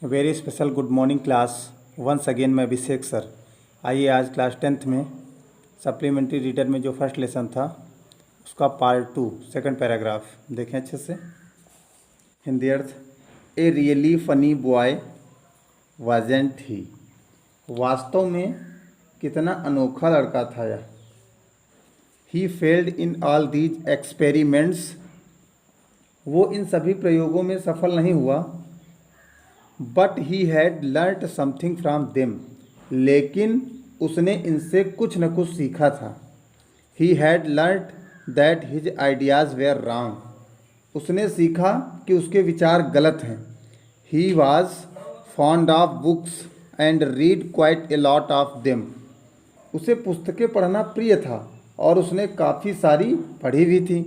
Very special good morning class. Once again मैं Abhishek sir. आइए आज क्लास 10th में सप्लीमेंट्री रीडर में जो फर्स्ट लेसन था उसका पार्ट 2 सेकंड पैराग्राफ देखें अच्छे से। हिंदी अर्थ। A really funny boy wasn't he. वास्तव में कितना अनोखा लड़का था यह। He failed in all these experiments. वो इन सभी प्रयोगों में सफल नहीं हुआ। But he had learned something from them. लेकिन उसने इनसे कुछ न कुछ सीखा था। He had learned that his ideas were wrong. उसने सीखा कि उसके विचार गलत हैं। He was fond of books and read quite a lot of them. उसे पुस्तकें पढ़ना प्रिय था और उसने काफ़ी सारी पढ़ी भी थी।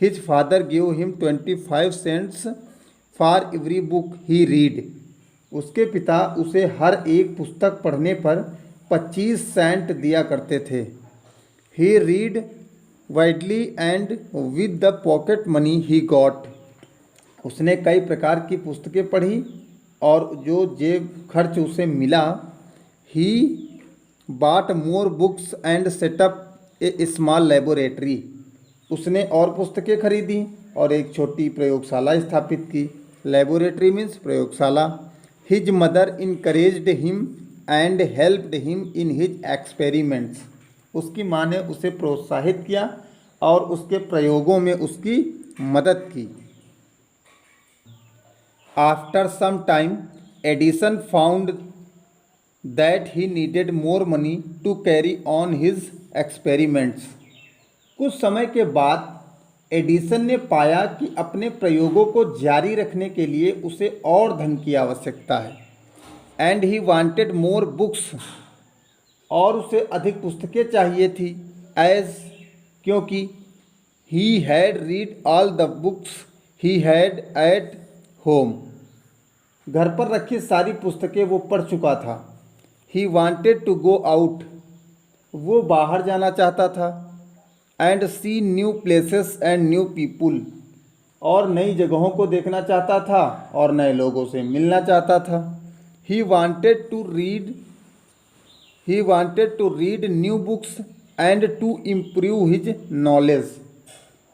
His father give him 25 cents for every book he read. उसके पिता उसे हर एक पुस्तक पढ़ने पर 25 सेंट दिया करते थे। He read widely and with the pocket money he got. उसने कई प्रकार की पुस्तकें पढ़ी और जो जेब खर्च उसे मिला। He bought more books and setup a small laboratory. उसने और पुस्तकें खरीदी और एक छोटी प्रयोगशाला स्थापित की। लेबोरेटरी मीन्स प्रयोगशाला। His mother encouraged him and helped him in his experiments. उसकी माँ ने उसे प्रोत्साहित किया और उसके प्रयोगों में उसकी मदद की। After some time Edison found that he needed more money to carry on his experiments. कुछ समय के बाद एडिसन ने पाया कि अपने प्रयोगों को जारी रखने के लिए उसे और धन की आवश्यकता है। And he wanted more books. और उसे अधिक पुस्तकें चाहिए थी। एज क्योंकि he had read all the books he had at home. घर पर रखी सारी पुस्तकें वो पढ़ चुका था। He wanted to go out. वो बाहर जाना चाहता था। And see new places and new people. और नई जगहों को देखना चाहता था और नए लोगों से मिलना चाहता था। He wanted to read new books and to improve his knowledge.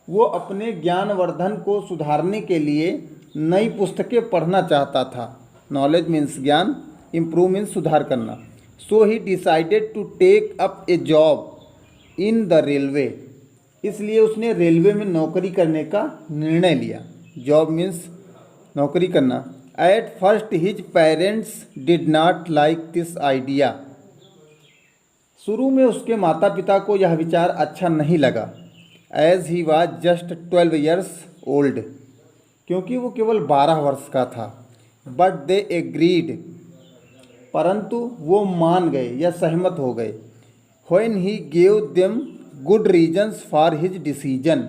वो अपने ज्ञानवर्धन को सुधारने के लिए नई पुस्तकें पढ़ना चाहता था। नॉलेज मीन्स ज्ञान, इम्प्रूव मीन्स सुधार करना। So he decided to take up a job in the railway. इसलिए उसने रेलवे में नौकरी करने का निर्णय लिया। जॉब मीन्स नौकरी करना। At first his parents did not like this idea. शुरू में उसके माता पिता को यह विचार अच्छा नहीं लगा। As he was just 12 years old. क्योंकि वो केवल 12 वर्ष का था। But they agreed. परंतु वो मान गए या सहमत हो गए। When he gave them good reasons for his decision.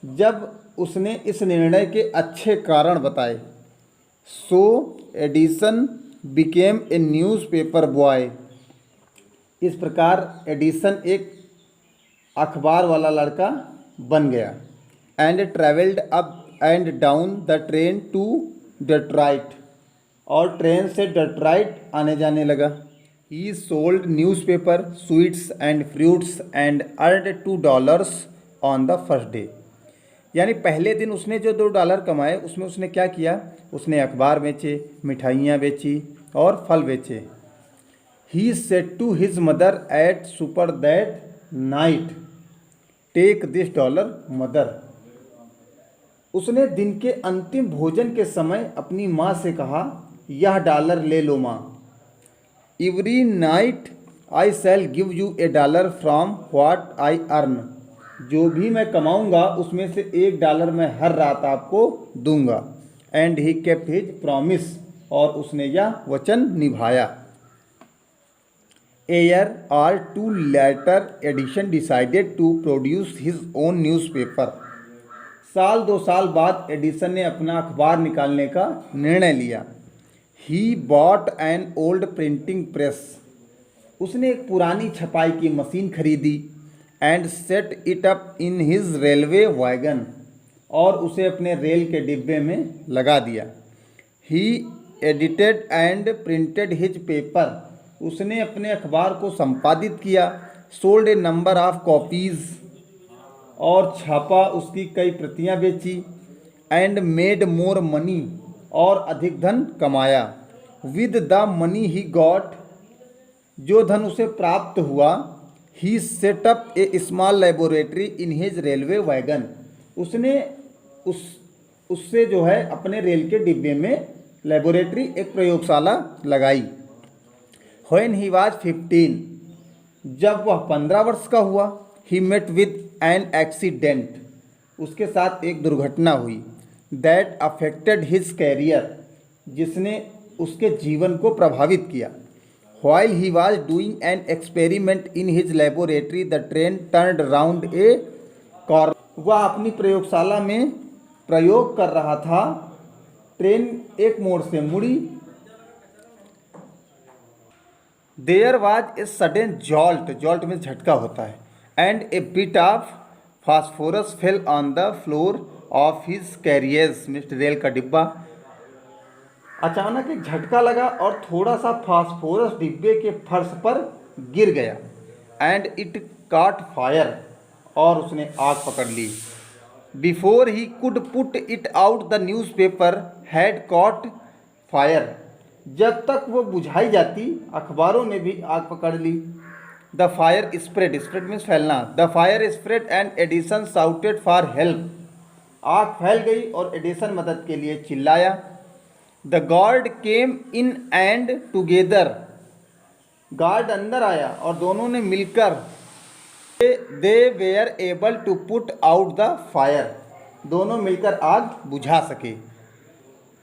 जब उसने इस निर्णय के अच्छे कारण बताए। So Edison became a newspaper boy. इस प्रकार एडिसन एक अखबार वाला लड़का बन गया। And travelled up and down the train to Detroit. और ट्रेन से डेट्रॉइट आने जाने लगा। He sold newspaper, sweets and fruits and earned $2 on the first day। यानी पहले दिन उसने जो $2 कमाए उसमें उसने क्या किया। उसने अखबार बेचे, मिठाइयाँ बेची और फल बेचे। He said to his mother at supper that night, take this $, mother। उसने दिन के अंतिम भोजन के समय अपनी माँ से कहा, यह $, ले लो माँ। Every night I shell give U A $, from what I earn. जो भी मैं कमाऊंगा उसमें से $1 मैं हर रात आपको दूंगा। And he kept his promise. और उसने यह वचन निभाया। ईयर और 2 later Edison decided to produce his own newspaper. 2 साल बाद एडिसन ने अपना अखबार निकालने का निर्णय लिया। He bought an old printing press। उसने एक पुरानी छपाई की मशीन खरीदी। And set it up in his railway wagon। और उसे अपने रेल के डिब्बे में लगा दिया। He edited and printed his paper, उसने अपने अखबार को संपादित किया। Sold A number of copies, और छापा, उसकी कई प्रतियां बेची। एंड मेड मोर मनी, और अधिक धन कमाया। With the money he got, जो धन उसे प्राप्त हुआ, he set up a small laboratory in his railway wagon, उसने उससे जो है अपने रेल के डिब्बे में लेबोरेटरी, एक प्रयोगशाला लगाई। व्हेन ही वाज 15, जब वह 15 वर्ष का हुआ, he met with an accident, उसके साथ एक दुर्घटना हुई। दैट अफेक्टेड हिज कैरियर, जिसने उसके जीवन को प्रभावित किया। While he was doing an experiment in his laboratory the train turned round A corner, वह अपनी प्रयोगशाला में प्रयोग कर रहा था, ट्रेन एक मोड़ से मुड़ी। There was a sudden jolt, jolt में झटका होता है। And a bit of phosphorus fell on the floor of his carriers, mister rail का डिब्बा। अचानक एक झटका लगा और थोड़ा सा फास्फोरस डिब्बे के फर्श पर गिर गया। एंड इट कॉट फायर, और उसने आग पकड़ ली। Before he could put it out the newspaper had caught fire, जब तक वो बुझाई जाती अखबारों ने भी आग पकड़ ली। The fire spread, spread means फैलना। The fire spread and Edison shouted for help, आग फैल गई और एडिसन मदद के लिए चिल्लाया। The guard came in and together, guard अंदर आया और दोनों ने मिलकर they were able to put out the fire, दोनों मिलकर आग बुझा सके।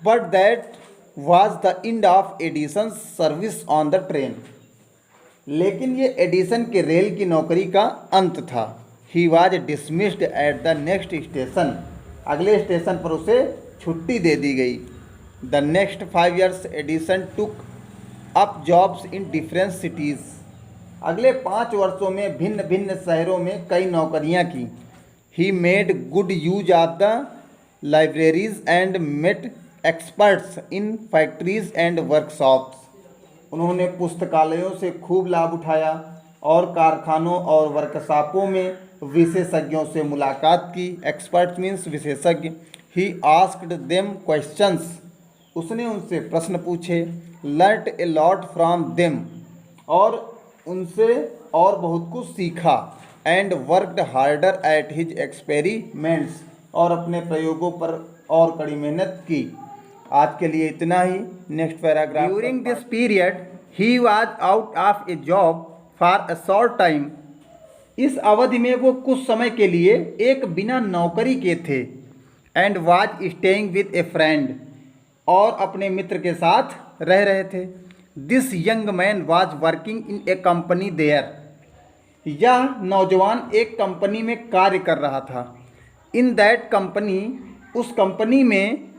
But that was the end of Edison service on the train, लेकिन ये एडिसन के रेल की नौकरी का अंत था। He was dismissed at the next station, अगले स्टेशन पर उसे छुट्टी दे दी गई। The next 5 years Edison took up jobs in different cities, अगले 5 वर्षों में भिन्न भिन्न शहरों में कई नौकरियां की। He made good use of the libraries and met experts in factories and workshops, उन्होंने पुस्तकालयों से खूब लाभ उठाया और कारखानों और वर्कशॉपों में विशेषज्ञों से मुलाकात की। एक्सपर्ट मीन्स विशेषज्ञ। ही आस्क्ड देम क्वेश्चंस, उसने उनसे प्रश्न पूछे। लर्ट ए लॉट फ्रॉम देम, और उनसे और बहुत कुछ सीखा। And worked harder at his experiments, और अपने प्रयोगों पर और कड़ी मेहनत की। आज के लिए इतना ही। Next paragraph. During this period he was out of a job for a short time, इस अवधि में वो कुछ समय के लिए एक बिना नौकरी के थे। And was staying with a friend, और अपने मित्र के साथ रह रहे थे। This young man was working in a company there, यह नौजवान एक कंपनी में कार्य कर रहा था। इन दैट कंपनी, उस कंपनी में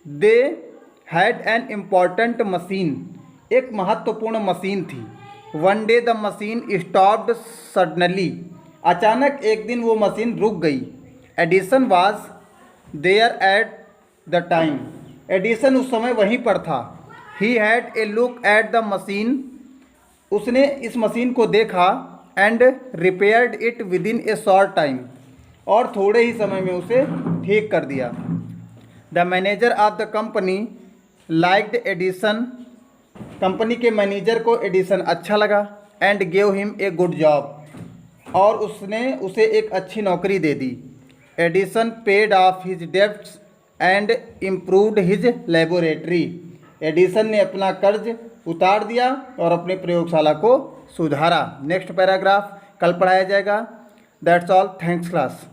they had an important machine, एक महत्वपूर्ण मशीन थी। One day the machine stopped suddenly, अचानक एक दिन वो मशीन रुक गई। Edison was there at the time, Edison उस समय वहीं पर था। He had a look at the machine, उसने इस मशीन को देखा। And repaired it within a short time, और थोड़े ही समय में उसे ठीक कर दिया। The manager of the company liked Edison, company के मैनेजर को एडिसन अच्छा लगा। And gave him a good job, और उसने उसे एक अच्छी नौकरी दे दी। Edison paid off his debts and improved his laboratory, Edison ने अपना कर्ज उतार दिया और अपने प्रयोगशाला को सुधारा। नेक्स्ट पैराग्राफ कल पढ़ाया जाएगा। That's all, thanks class.